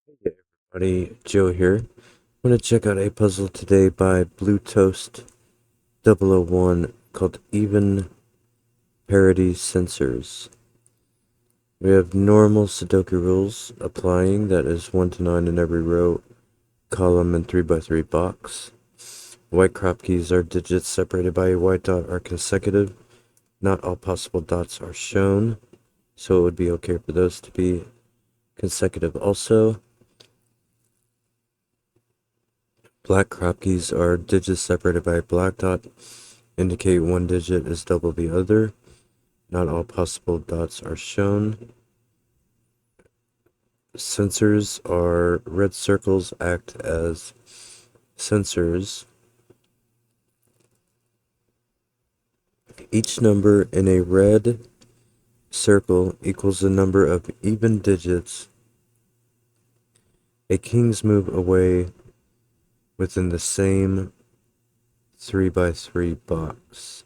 Hey everybody, Joe here. I'm going to check out a puzzle today by BlueToast001 called Even Parity Sensors. We have normal Sudoku rules applying, that is 1 to 9 in every row, column, and 3 by 3 box. White crop keys are digits separated by a white dot are consecutive. Not all possible dots are shown, so it would be okay for those to be consecutive also. Black crop keys are digits separated by a black dot, indicate one digit is double the other. Not all possible dots are shown. Sensors are red circles act as sensors. Each number in a red circle equals the number of even digits a king's move away within the same 3 by 3 box,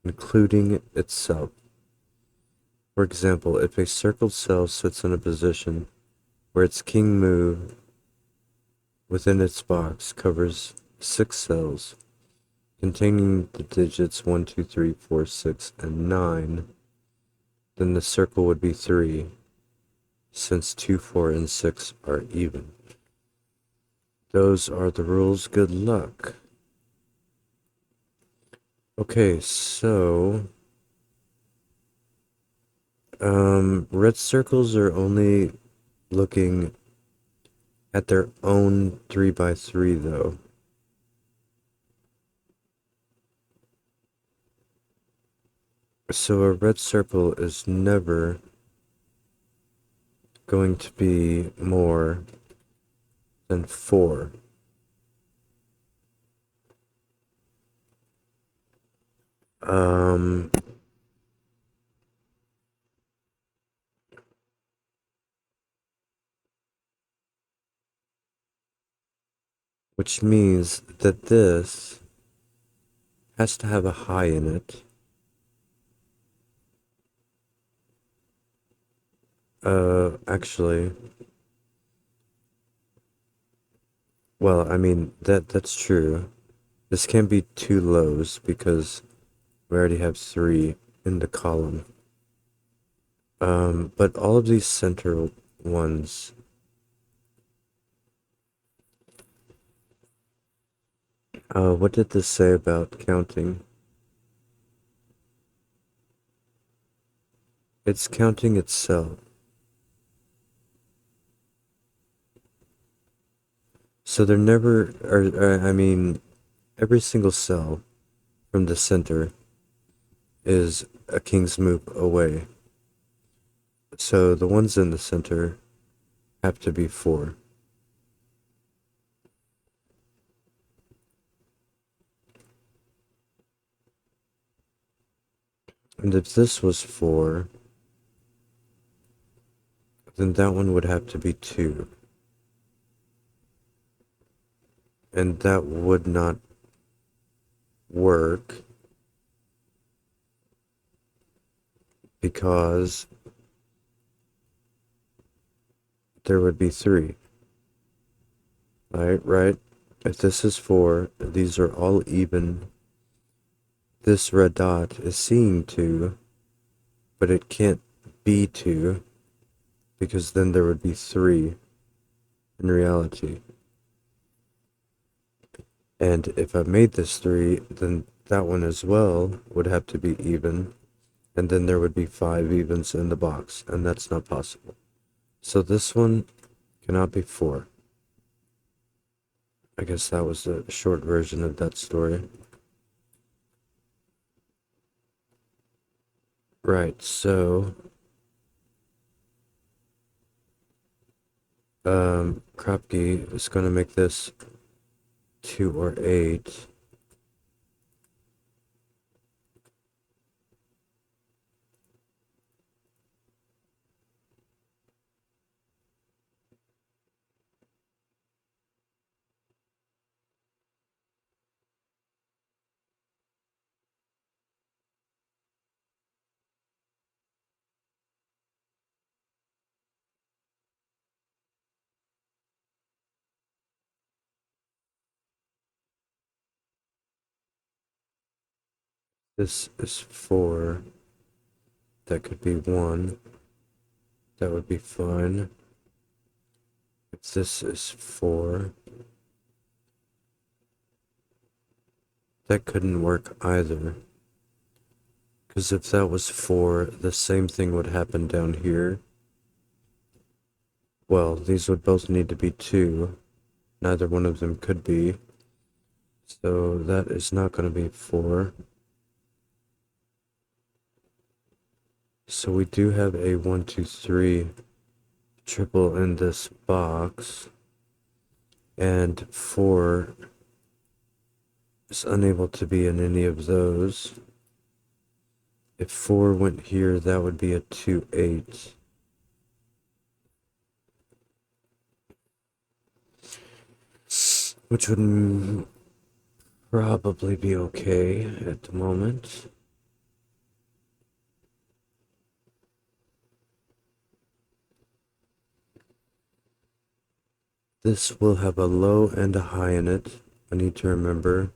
including itself. For example, if a circled cell sits in a position where its king move within its box covers 6 cells containing the digits 1, 2, 3, 4, 6, and 9, then the circle would be 3, since 2, 4, and 6 are even. Those are the rules. Good luck. Okay, so red circles are only looking at their own 3 by 3 though. So a red circle is never going to be more than 4. Um, which means that this has to have a high in it. Actually, well, I mean that's true. This can't be two lows because we already have 3 in the column. But all of these center ones, what did this say about counting? It's counting itself. So they're never, I mean, every single cell from the center is a king's move away. So the ones in the center have to be 4. And if this was 4, then that one would have to be 2. And that would not work because there would be 3. Right? If this is 4, these are all even. This red dot is seeing 2, but it can't be 2 because then there would be 3 in reality. And if I made this 3, then that one as well would have to be even, and then there would be 5 evens in the box, and that's not possible. So this one cannot be 4. I guess that was the short version of that story. Right, so Kropke is going to make this 2 or 8. This is 4. That could be 1. That would be fine. If this is 4, that couldn't work either. Because if that was 4, the same thing would happen down here. Well, these would both need to be 2. Neither one of them could be. So that is not going to be 4. So we do have a 1, 2, 3 triple in this box. And 4 is unable to be in any of those. If 4 went here, that would be a 2, 8. Which would probably be okay at the moment. This will have a low and a high in it. I need to remember.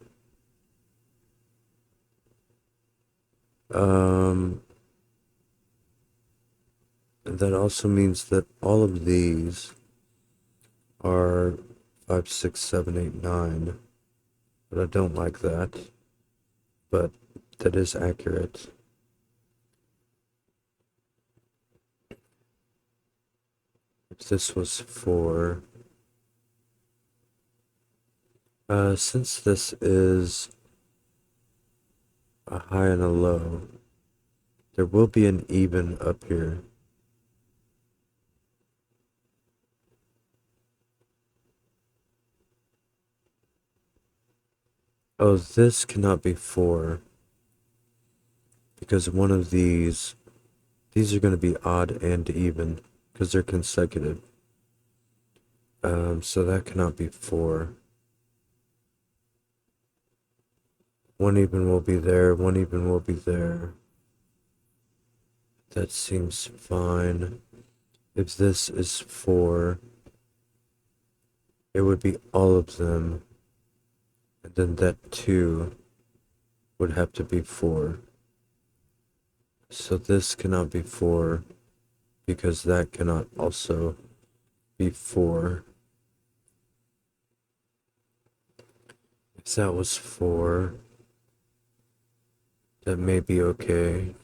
That also means that all of these are 5, 6, 7, 8, 9. But I don't like that. But that is accurate. If this was 4, since this is a high and a low, there will be an even up here. Oh, this cannot be 4 because one of these are going to be odd and even because they're consecutive. So that cannot be 4. One even will be there, one even will be there. That seems fine. If this is 4, it would be all of them. And then that 2 would have to be 4. So this cannot be 4 because that cannot also be 4. If that was 4, that may be okay.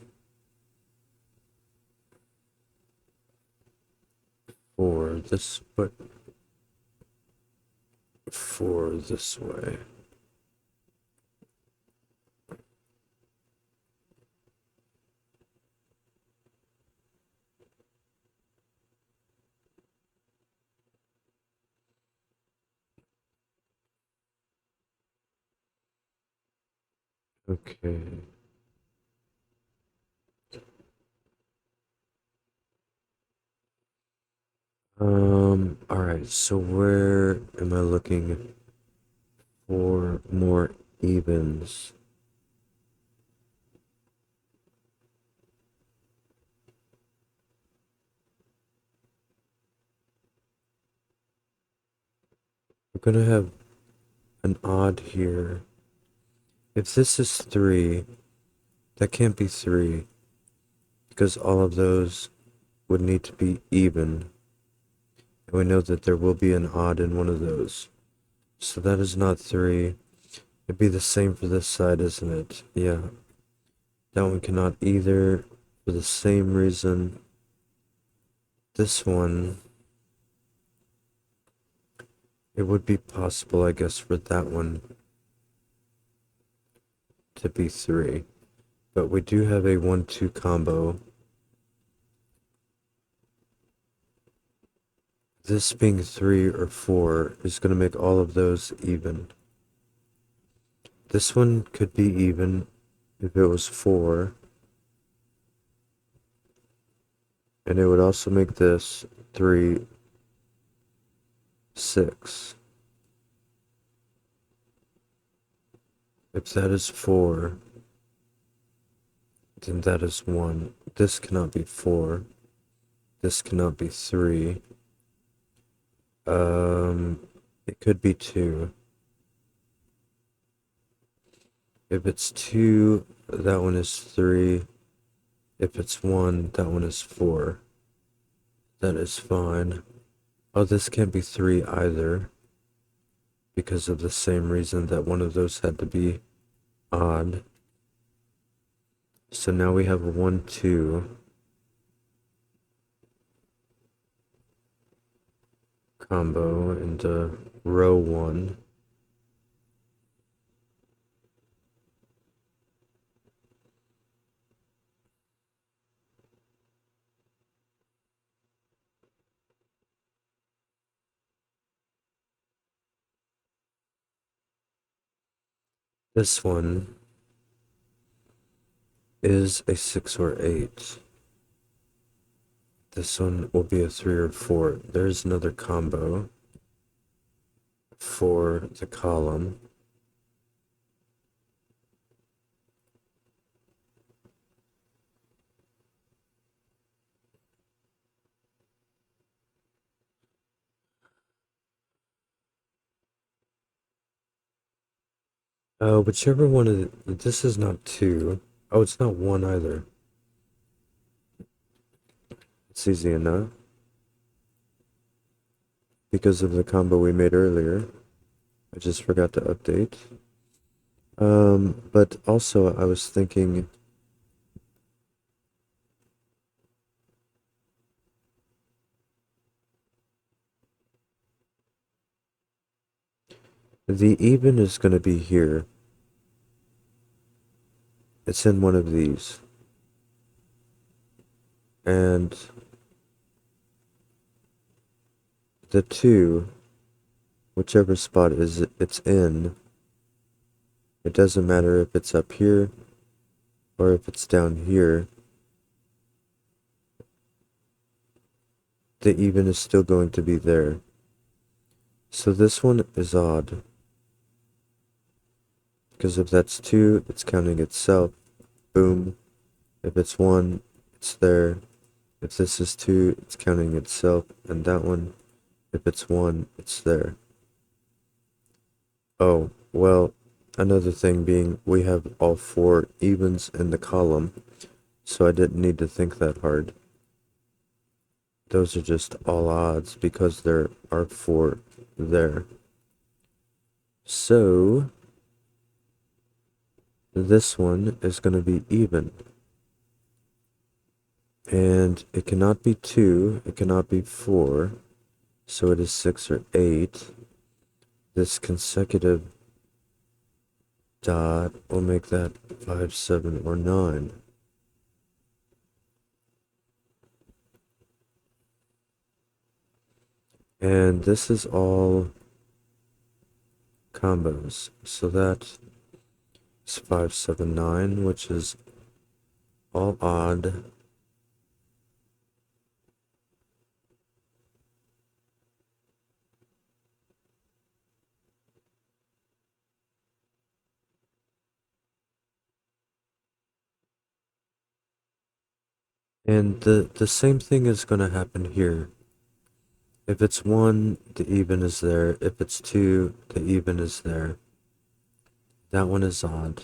4 this, but 4 this way. Okay. Alright, so where am I looking for more evens? We're gonna have an odd here. If this is 3, that can't be 3, because all of those would need to be even. And we know that there will be an odd in one of those. So that is not 3. It'd be the same for this side, isn't it? Yeah. That one cannot either, for the same reason. This one, it would be possible, I guess, for that one to be 3. But we do have a 1-2 combo. This being 3 or 4 is going to make all of those even. This one could be even if it was 4. And it would also make this 3, 6. If that is 4, then that is 1. This cannot be 4. This cannot be 3. It could be 2. If it's 2, that one is 3. If it's 1, that one is 4. That is fine. Oh, this can't be 3 either, because of the same reason that one of those had to be odd. So now we have a 1, 2 combo into row 1. This one is a 6 or 8. This one will be a 3 or 4. There's another combo for the column. Whichever one of this is not 2. Oh, it's not 1 either. It's easy enough. Because of the combo we made earlier. I just forgot to update. But also I was thinking the even is going to be here. It's in one of these. And the 2, whichever spot it's in, it doesn't matter if it's up here or if it's down here. The even is still going to be there. So this one is odd. Because if that's 2, it's counting itself. Boom. If it's 1, it's there. If this is 2, it's counting itself. And that one, if it's 1, it's there. Oh, well, another thing being we have all 4 evens in the column. So I didn't need to think that hard. Those are just all odds because there are 4 there. So this one is going to be even. And it cannot be 2, it cannot be 4, so it is 6 or 8. This consecutive dot will make that 5, 7, or 9. And this is all combos, so that is 5, 7, 9, which is all odd. And the same thing is going to happen here. If it's 1, the even is there. If it's 2, the even is there. That one is odd.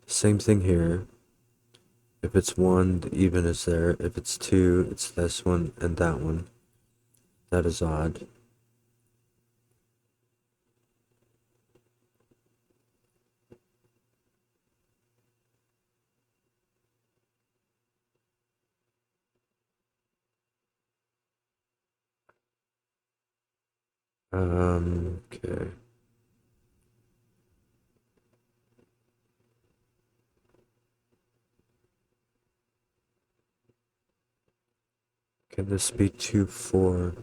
Same thing here. If it's 1, the even is there. If it's 2, it's this one and that one. That is odd. Okay. Can this be 2, 4?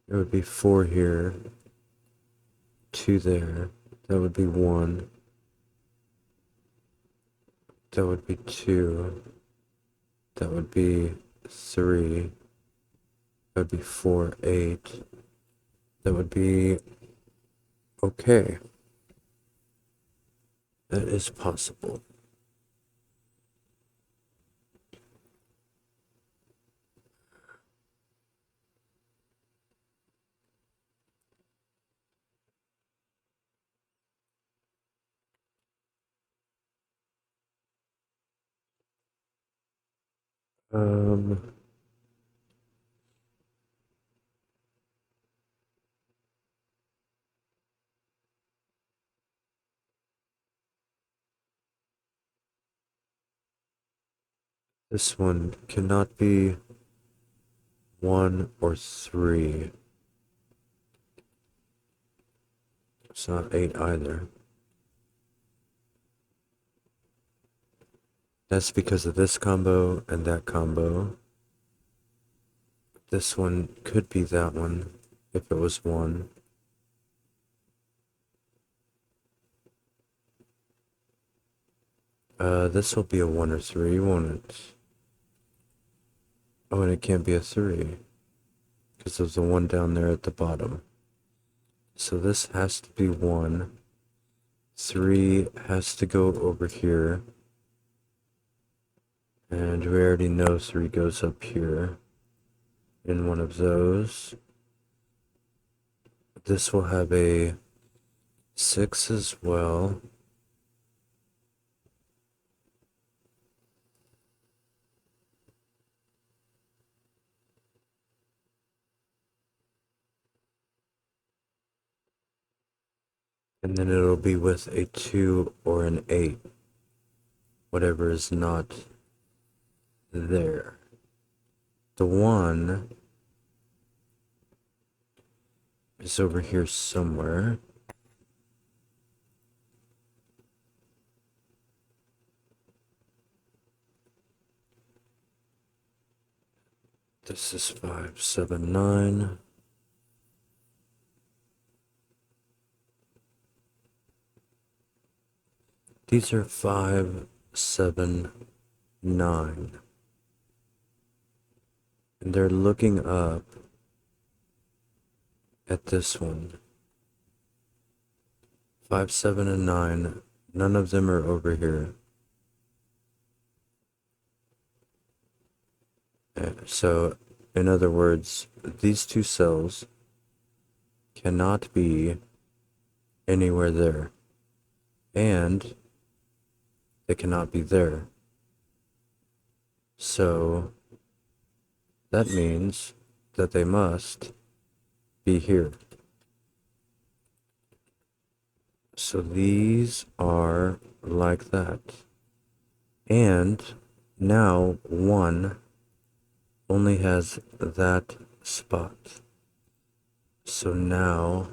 It would be 4 here, 2 there. That would be 1. That would be 2. That would be 3. That would be 4, 8. That would be okay. That is possible. Um, this one cannot be 1 or 3. It's not 8 either. That's because of this combo and that combo. This one could be that one if it was 1. This will be a 1 or 3, won't it? Oh, and it can't be a 3 because there's a 1 down there at the bottom. So this has to be 1. 3 has to go over here. And we already know 3 goes up here in one of those. This will have a 6 as well. And then it'll be with a 2 or an 8. Whatever is not there. The 1 is over here somewhere. This is 5, 7, 9. These are 5, 7, 9. And they're looking up at this one. 5, 7, and 9. None of them are over here. So, in other words, these two cells cannot be anywhere there. And they cannot be there. So, that means that they must be here. So these are like that. And now 1 only has that spot. So now,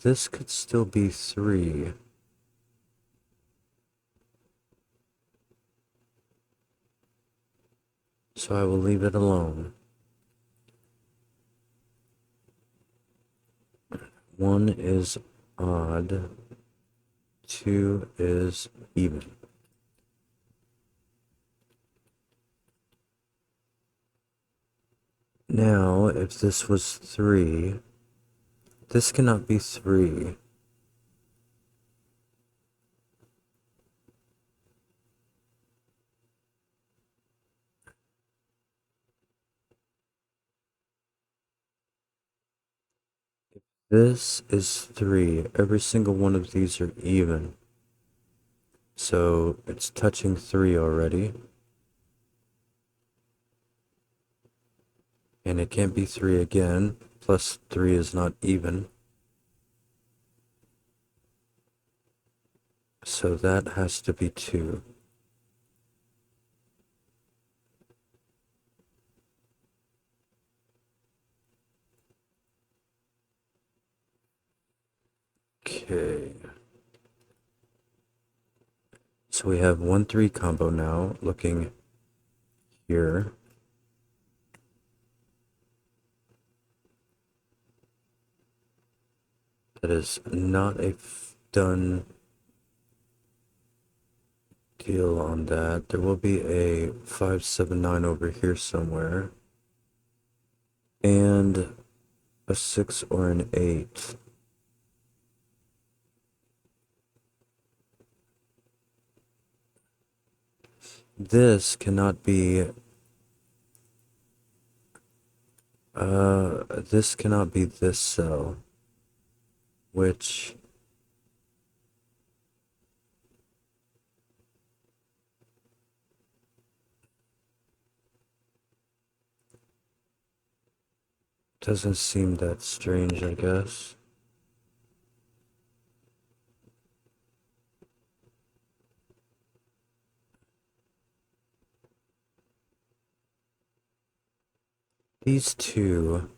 this could still be 3. So I will leave it alone. 1 is odd. 2 is even. Now, if this was 3, this cannot be 3. This is 3. Every single one of these are even. So it's touching 3 already. And it can't be 3 again. Plus 3 is not even. So that has to be 2. Okay. So we have 1-3 combo now, looking here. That is not a done deal on that. There will be a 5, 7, 9 over here somewhere. And a 6 or an 8. This cannot be this cannot be this cell, which Doesn't seem that strange, I guess. These two.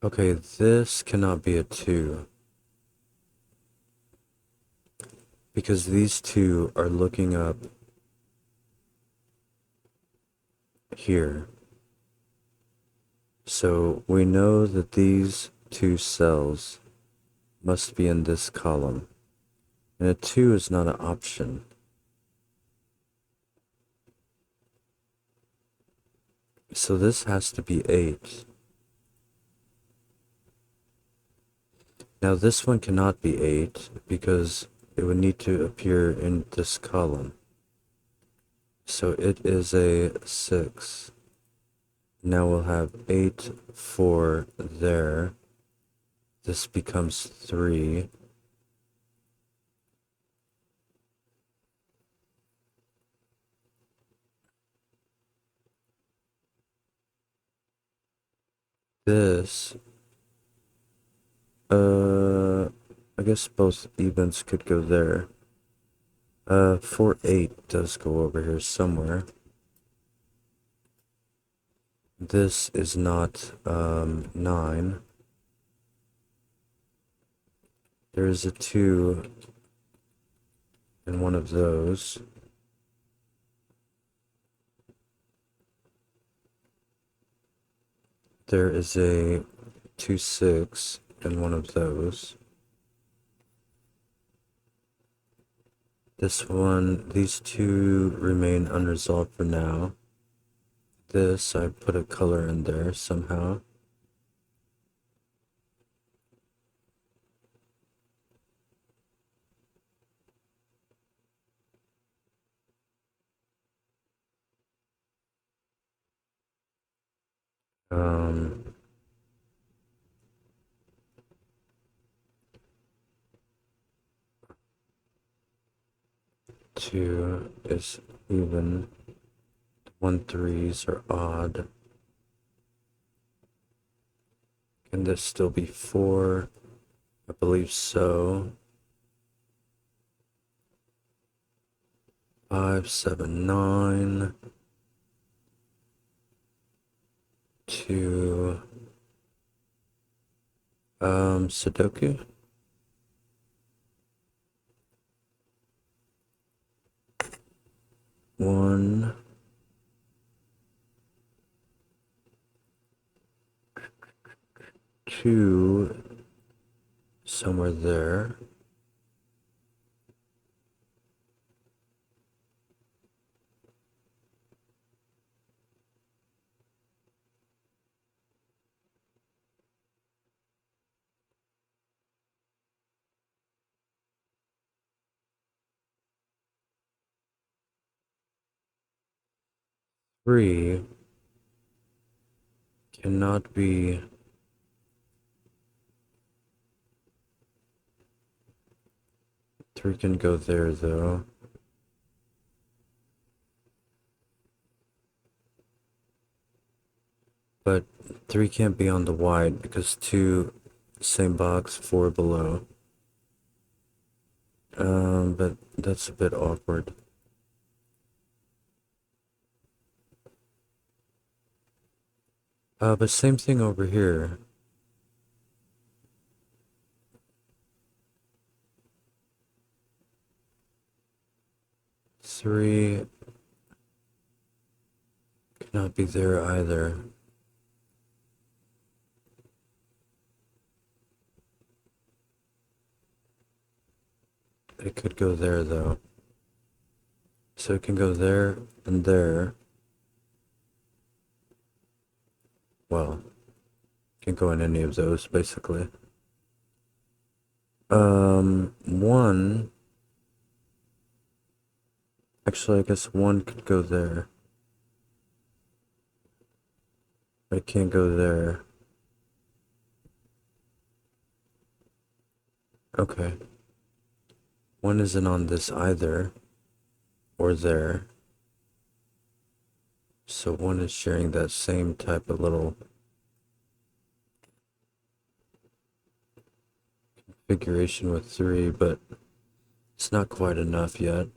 Okay, this cannot be a 2. Because these two are looking up here. So we know that these two cells must be in this column. And a 2 is not an option. So this has to be 8. Now this one cannot be 8 because it would need to appear in this column. So it is a 6. Now we'll have 8, 4 there. This becomes 3. This, I guess both evens could go there. 4, 8 does go over here somewhere. This is not, 9. There is a 2 in one of those. There is a 2, 6 in one of those. This one, these two remain unresolved for now. This, I put a color in there somehow. Um, two is even. 1, 3s are odd. Can this still be 4? I believe so. 5, 7, 9. 2. Sudoku. One. Two. Somewhere there. Three cannot be. Three can go there though. But 3 can't be on the wide because 2, same box, 4 below. But that's a bit awkward. But same thing over here. Three cannot be there either. It could go there though. So it can go there and there. Well, can go in any of those basically. One. Actually, I guess 1 could go there. But it can't go there. Okay. 1 isn't on this either. Or there. So one is sharing that same type of little configuration with 3, but it's not quite enough yet.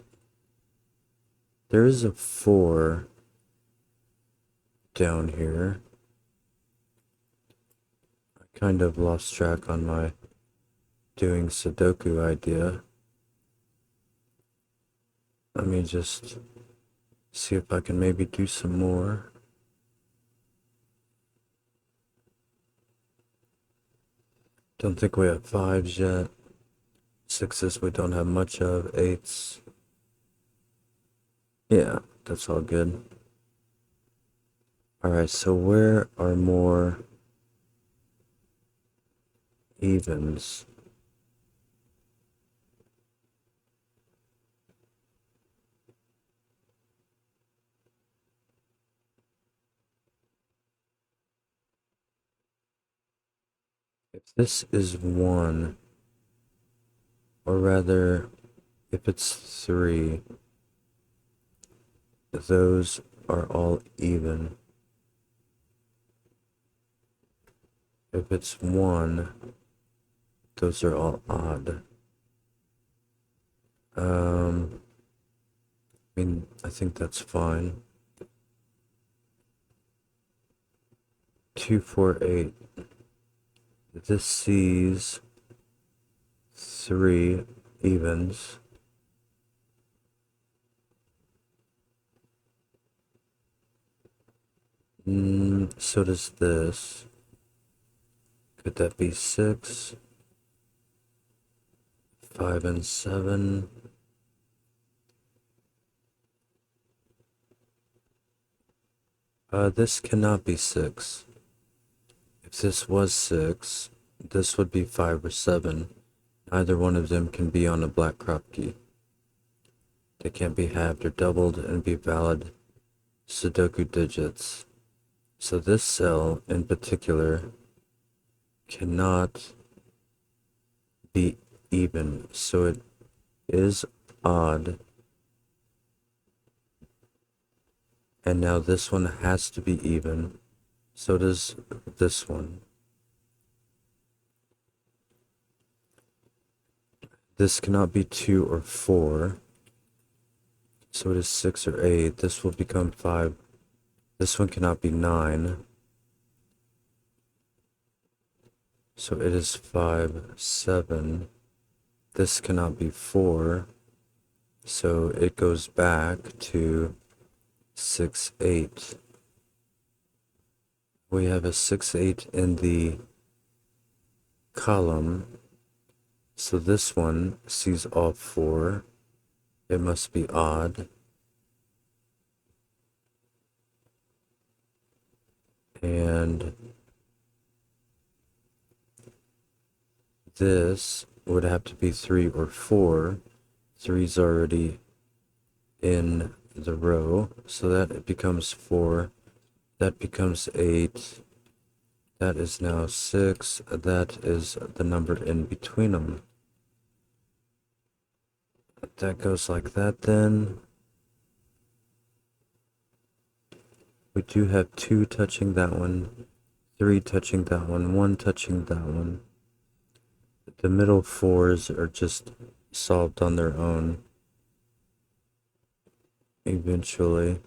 There is a 4 down here. I kind of lost track on my doing Sudoku idea. Let me just see if I can maybe do some more. Don't think we have 5s yet. 6s we don't have much of. 8s. Yeah, that's all good. Alright, so where are more evens? If this is 1, or rather, if it's 3, those are all even. If it's 1, those are all odd. I mean, I think that's fine. 2, 4, 8. This sees 3 evens. So does this. Could that be 6? 5 and 7. This cannot be 6. If this was 6, this would be 5 or 7. Either one of them can be on a black crop key. They can't be halved or doubled and be valid Sudoku digits. So this cell in particular cannot be even. So it is odd. And now this one has to be even. So does this one. This cannot be 2 or 4. So it is 6 or 8. This will become 5. This one cannot be 9. So it is 5, 7. This cannot be 4. So it goes back to 6, 8. We have a 6, 8 in the column. So this one sees all 4. It must be odd. And this would have to be 3 or 4. 3's already in the row, so that it becomes 4. That becomes 8. That is now 6. That is the number in between them. That goes like that then. We do have 2 touching that one, 3 touching that one, 1 touching that one. The middle 4s are just solved on their own eventually.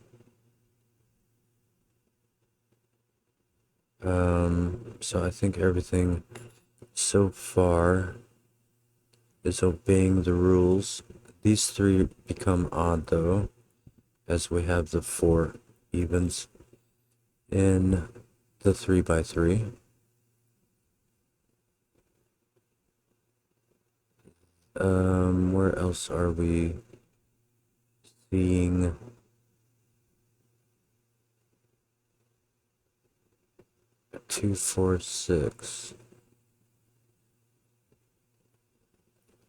So I think everything so far is obeying the rules. These 3 become odd though, as we have the 4 evens in the 3x3. Where else are we seeing 2, 4, 6?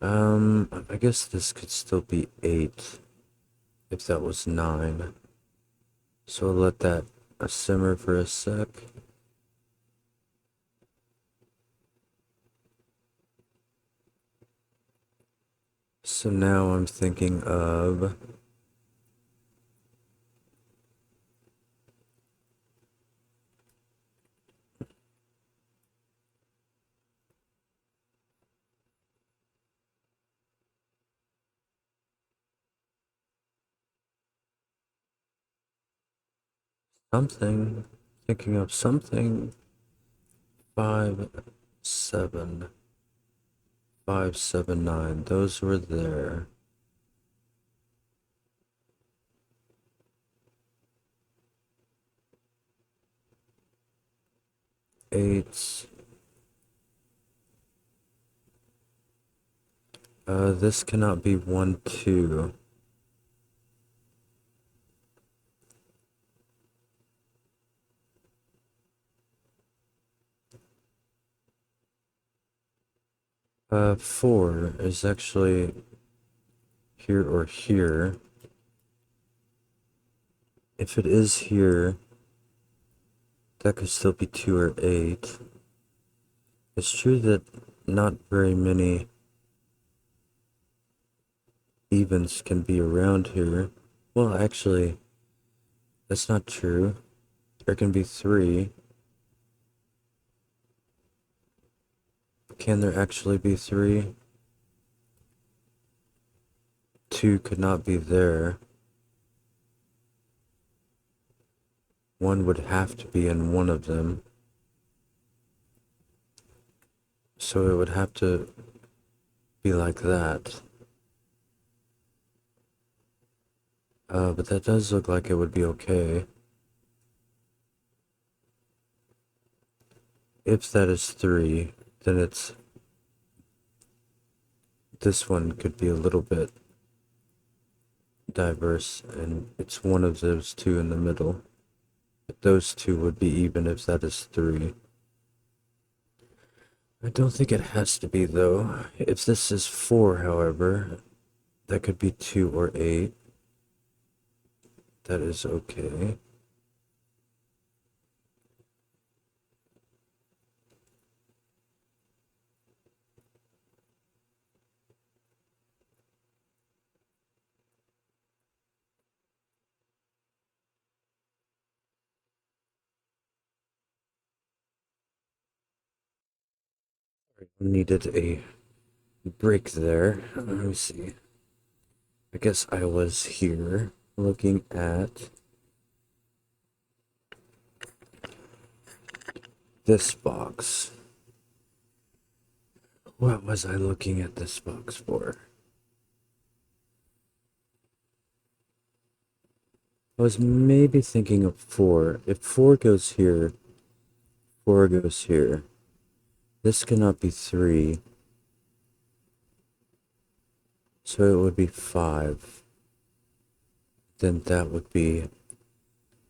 I guess this could still be 8 if that was 9. So I'll let that simmer for a sec. So now I'm thinking of something. Thinking of something. 5, 7, 5, 7, 9. Those were there. 8. This cannot be 1, 2. 4 is actually here or here. If it is here, that could still be 2 or 8. It's true that not very many evens can be around here. Well, actually, that's not true. There can be 3. Can there actually be 3? 2 could not be there. 1 would have to be in one of them. So it would have to be like that. But that does look like it would be okay. If that is 3, then it's... This one could be a little bit diverse, and it's one of those 2 in the middle. But those 2 would be even if that is 3. I don't think it has to be, though. If this is 4, however, that could be 2 or 8. That is okay. Needed a break there. Let me see. I guess I was here looking at this box. What was I looking at this box for? I was maybe thinking of 4. If 4 goes here, 4 goes here. This cannot be 3. So it would be 5. Then that would be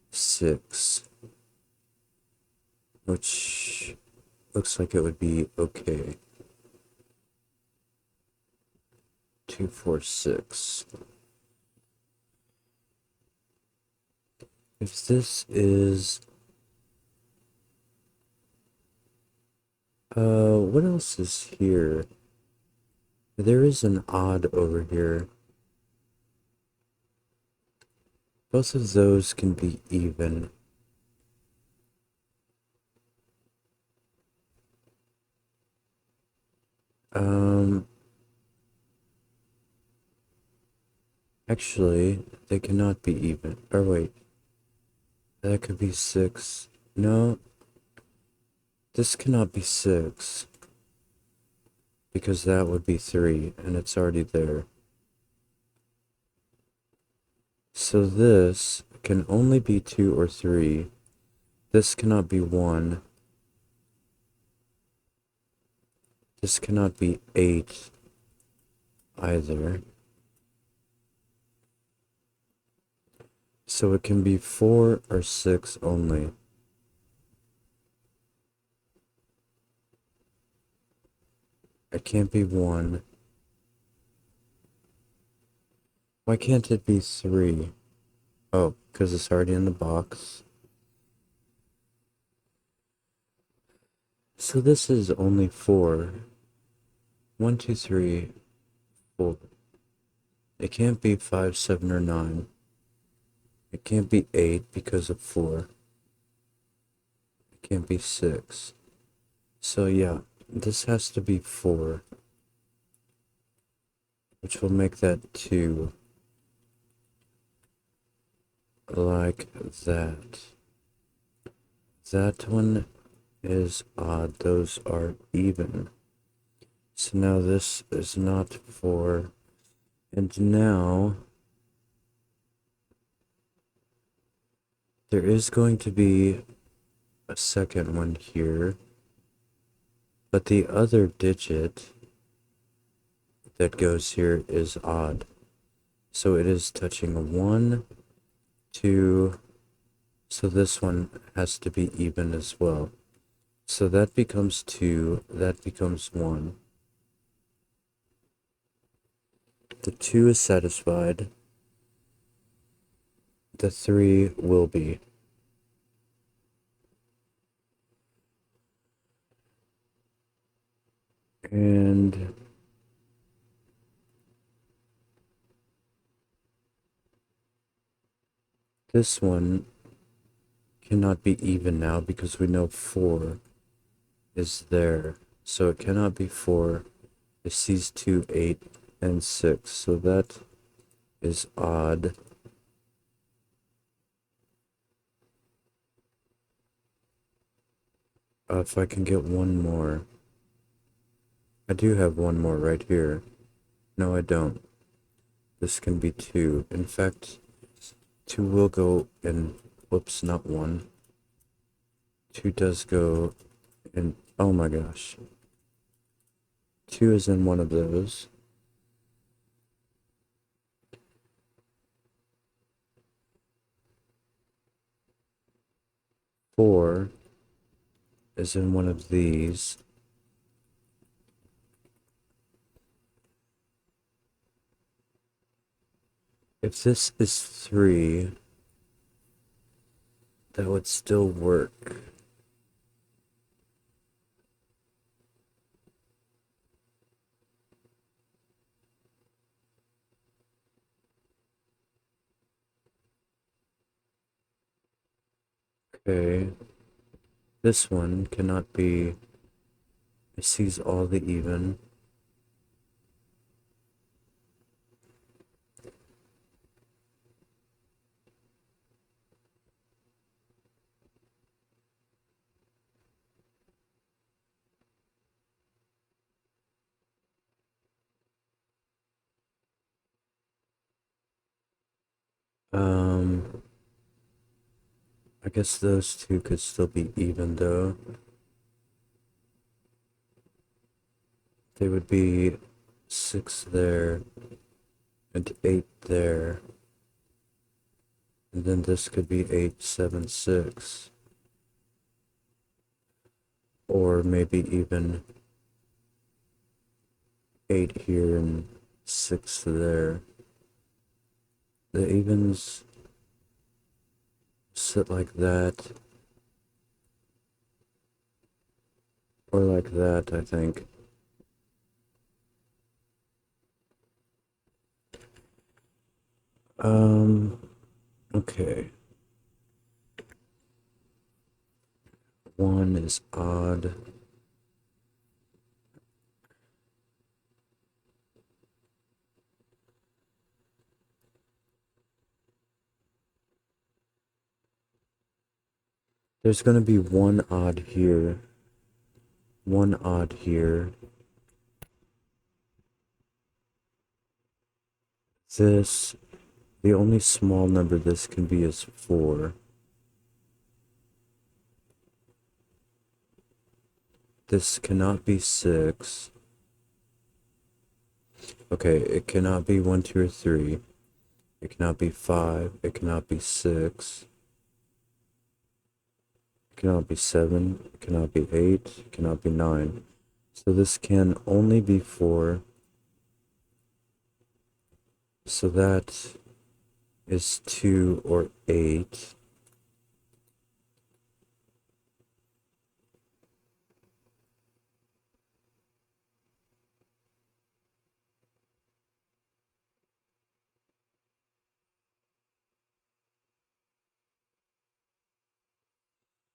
6. Which looks like it would be okay. 2, 4, 6. If this is... what else is here? There is an odd over here. Both of those can be even. Actually, they cannot be even. Or wait, that could be 6. No, this cannot be 6. Because that would be 3, and it's already there. So this can only be 2 or 3. This cannot be 1. This cannot be 8 either. So it can be 4 or 6 only. It can't be 1. Why can't it be 3? Oh, because it's already in the box. So this is only 4. 1, 2, 3, 4. It can't be 5, 7, or 9. It can't be 8 because of 4. It can't be 6. So yeah, this has to be 4. Which will make that 2. Like that. that one is odd. Those are even. So now this is not 4. And now there is going to be a second one here. But the other digit that goes here is odd. So it is touching a 1, 2. So this one has to be even as well. So that becomes 2, that becomes 1. The 2 is satisfied. The 3 will be. And this one cannot be even now because we know 4 is there. So it cannot be 4. It sees 2, 8, and 6. So that is odd. If I can get one more. I do have one more right here. No, I don't. This can be 2. In fact, 2 will go in. Whoops, not 1. 2 does go in. Oh my gosh. 2 is in one of those. 4 is in one of these. If this is 3, that would still work. Okay. This one cannot be. It sees all the even. I guess those 2 could still be even though. They would be 6 there and 8 there. And then this could be 8, 7, 6. Or maybe even 8 here and 6 there. The evens sit like that. Or like that, I think. Okay. 1 is odd. There's gonna be 1 odd here. 1 odd here. This, the only small number this can be is 4. This cannot be 6. Okay, it cannot be 1, 2, or 3. It cannot be 5. It cannot be 6. It cannot be 7. It cannot be 8. It cannot be 9. So this can only be 4. So that is 2 or 8.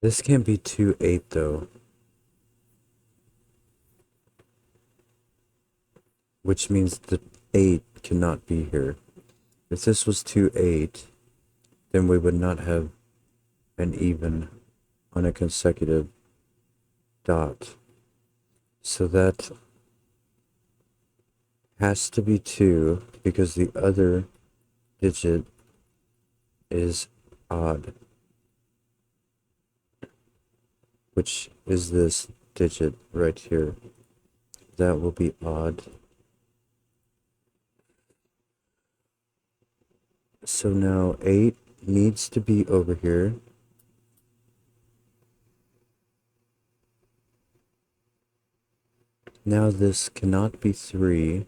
This can't be 2, 8 though. Which means the 8 cannot be here. If this was 2, 8, then we would not have an even. on a consecutive dot. So that has to be 2 because the other digit is odd, which is this digit right here. That will be odd. So now 8 needs to be over here. Now this cannot be 3,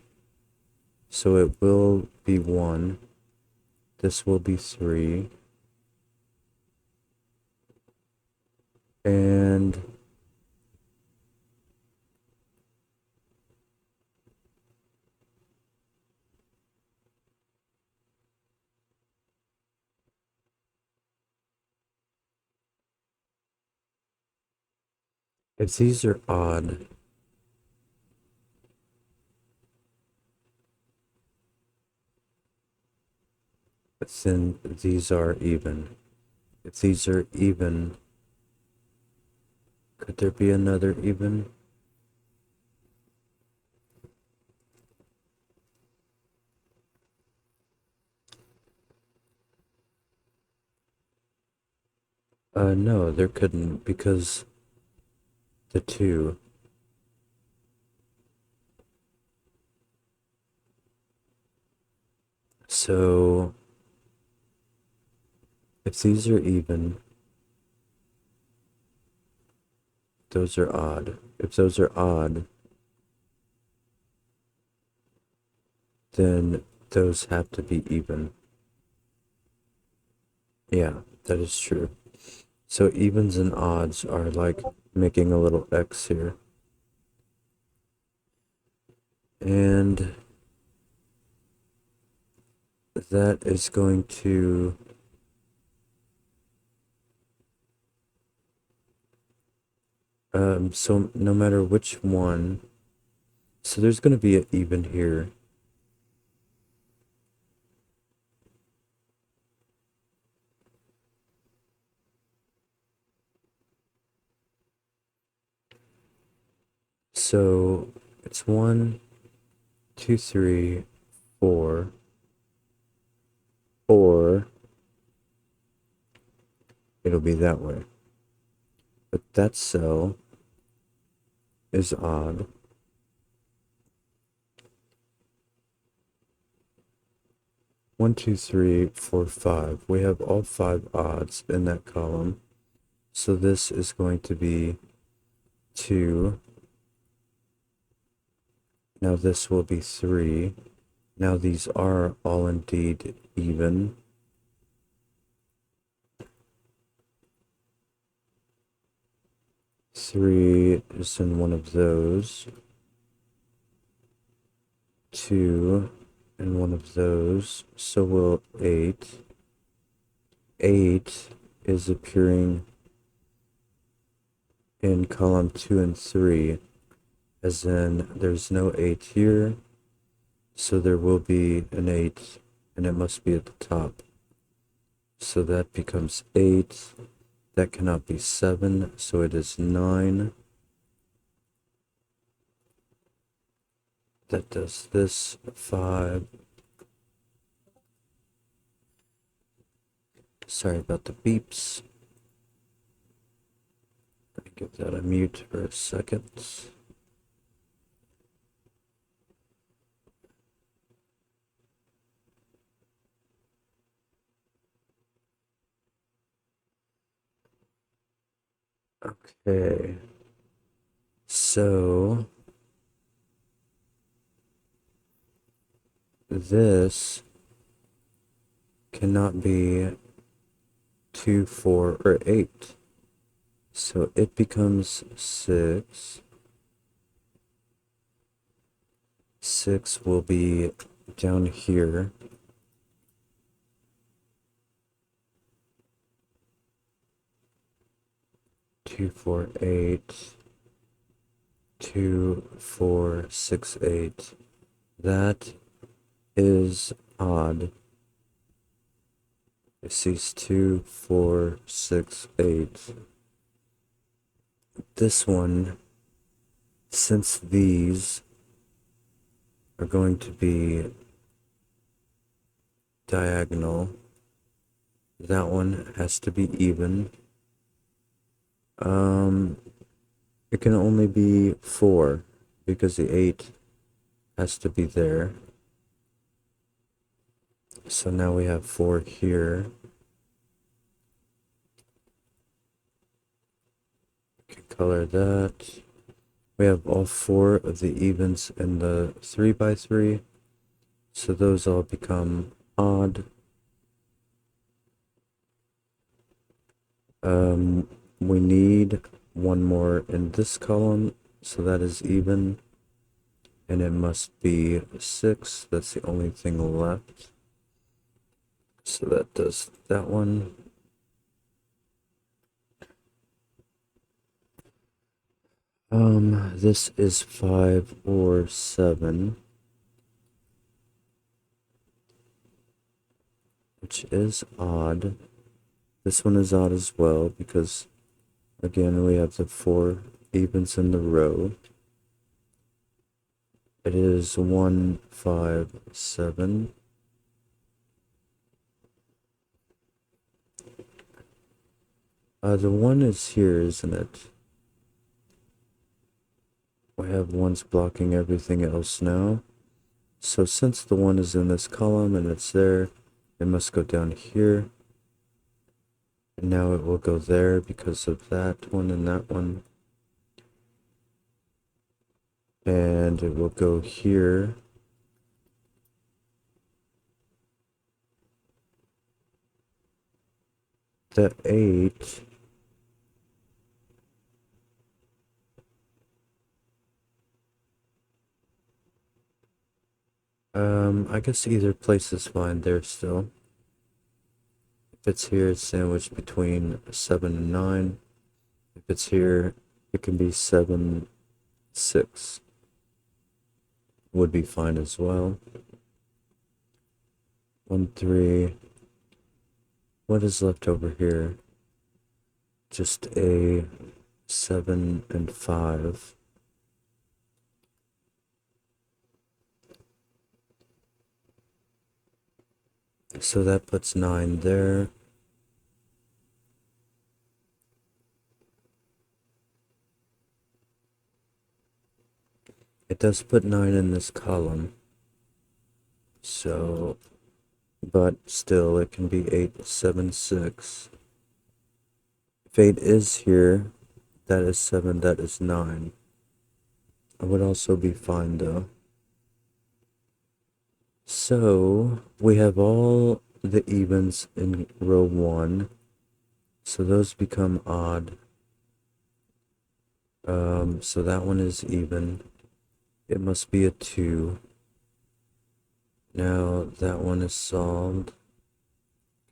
so it will be 1. This will be 3. And if these are odd, then these are even. If these are even, could there be another even? No, there couldn't because the 2. So if these are even, those are odd. If those are odd, then those have to be even. Yeah, that is true. So evens and odds are like making a little X here. And that is going to so no matter which one, so there's going to be an even here. So it's 1, 2, 3, 4, or it'll be that way. But that cell is odd. 1, 2, 3, 4, 5. We have all 5 odds in that column. So this is going to be 2. Now this will be 3. Now these are all indeed even. Three is in one of those. 2 in one of those. So will 8. 8 is appearing in column 2 and 3, as in there's no 8 here, so there will be an 8, and it must be at the top. So that becomes 8. That cannot be 7, so it is 9. That does this, 5. Sorry about the beeps. Let me give that a mute for a second. Okay. So this cannot be 2, 4, or 8. So it becomes 6. 6 will be down here. Two, 4, 8. 2, 4, 6, 8. That is odd. It sees 2, 4, 6, 8. this one, since these are going to be diagonal, that one has to be even. It can only be 4 because the 8 has to be there. So now we have 4 here. We can color that. We have all 4 of the evens in the 3x3. So those all become odd. We need one more in this column, so that is even. And it must be 6. That's the only thing left. So that does that one. This is 5 or 7, which is odd. This one is odd as well because, again, we have the 4 evens in the row. It is 1, 5, 7. The 1 is here, isn't it? We have 1's blocking everything else now. So since the 1 is in this column and it's there, it must go down here. And now it will go there because of that one and that one. And it will go here. The 8. I guess either place is fine there still. If it's here, it's sandwiched between 7 and 9. If it's here, it can be 7, 6. Would be fine as well. 1, 3. What is left over here? Just a 7 and 5. So that puts 9 there. It does put 9 in this column. So, but still it can be 8, 7, 6. If 8 is here, that is 7, that is 9. It would also be fine though. So we have all the evens in row 1. So those become odd. So that one is even. It must be a 2. Now that one is solved.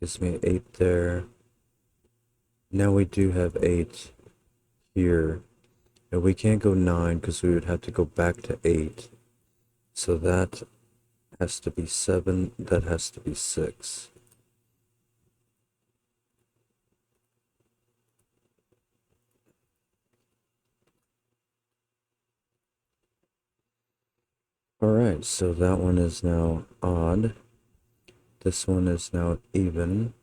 Gives me an 8 there. Now we do have 8 here. And we can't go 9 because we would have to go back to 8. So that has to be 7. That has to be 6. Alright, so that one is now odd. This one is now even.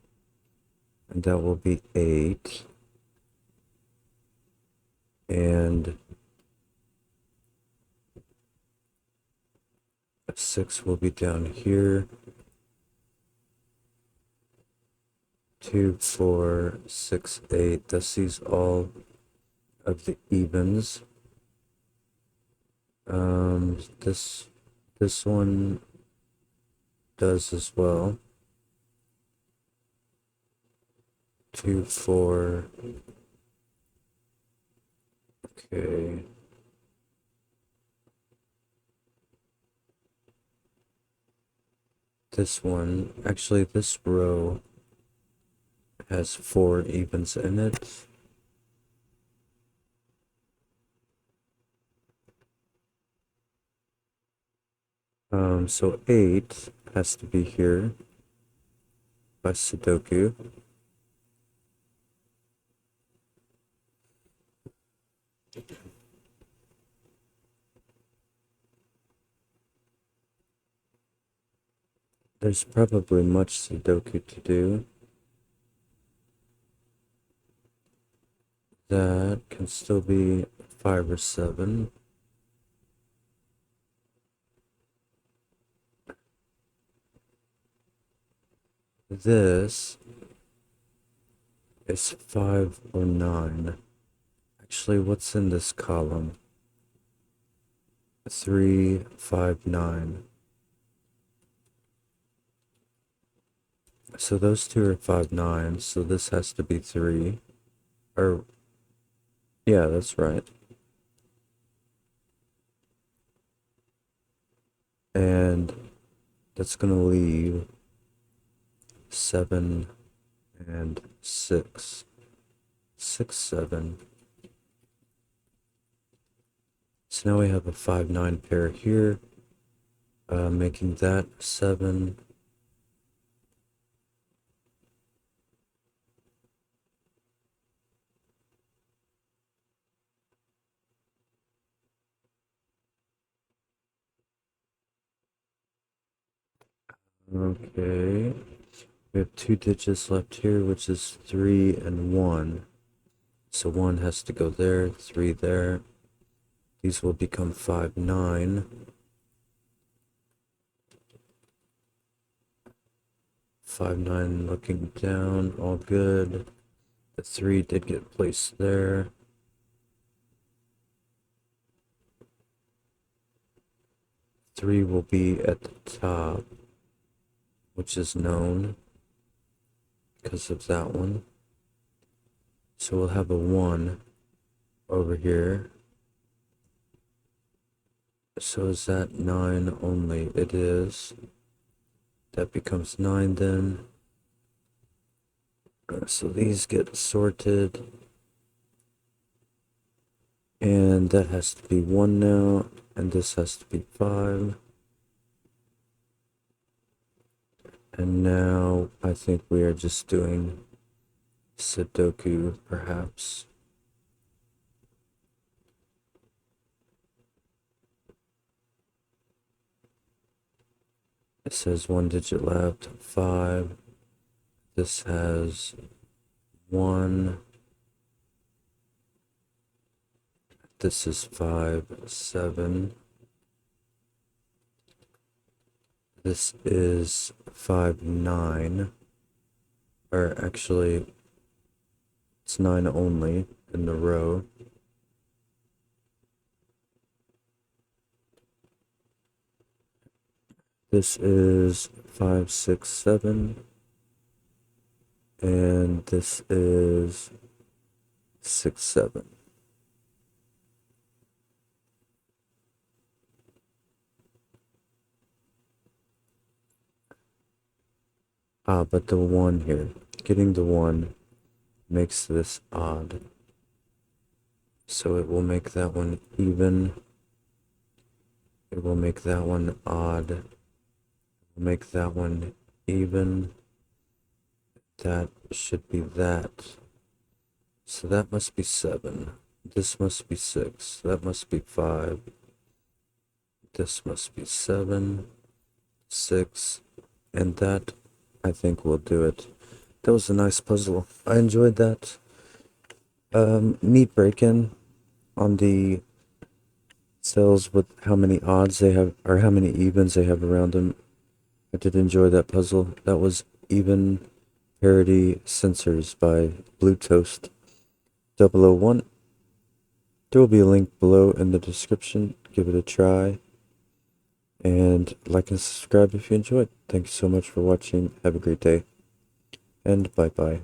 And that will be 8. And a 6 will be down here. 2, 4, 6, 8. That sees all of the evens. This one does as well. 2, 4. Okay. This one, actually this row has 4 evens in it. So 8 has to be here by Sudoku. There's probably much Sudoku to do. That can still be 5 or 7. This is 5 or 9. Actually, what's in this column? 3, 5, 9. So those two are 5, 9. So this has to be 3. Or, yeah, that's right. And that's going to leave 7 and 6. 6, 7. So now we have a 5, 9 pair here, making that 7. Okay, we have 2 digits left here, which is 3 and 1. So 1 has to go there, 3 there. These will become 5, 9. 5, 9 looking down, all good. The 3 did get placed there. 3 will be at the top, which is known because of that one. So we'll have a 1 over here. So is that 9 only? It is. That becomes 9 then. So these get sorted. And that has to be 1 now. And this has to be 5. And now I think we are just doing Sudoku, perhaps. It says 1 digit left, 5. This has 1. This is 5, 7. This is 5, 9. Or actually, it's 9 only in the row. This is 5, 6, 7. And this is 6, 7. But the 1 here, getting the 1 makes this odd. So it will make that one even. It will make that one odd. It will make that one even. That should be that. So that must be 7. This must be 6. That must be 5. This must be 7, 6, and that, I think, will do it. That was a nice puzzle. I enjoyed that. Neat break-in on the cells with how many odds they have, or how many evens they have around them. I did enjoy that puzzle. That was Even Parity Sensors by BlueToast001. There will be a link below in the description. Give it a try. And like and subscribe if you enjoyed. Thank you so much for watching. Have a great day. And bye-bye.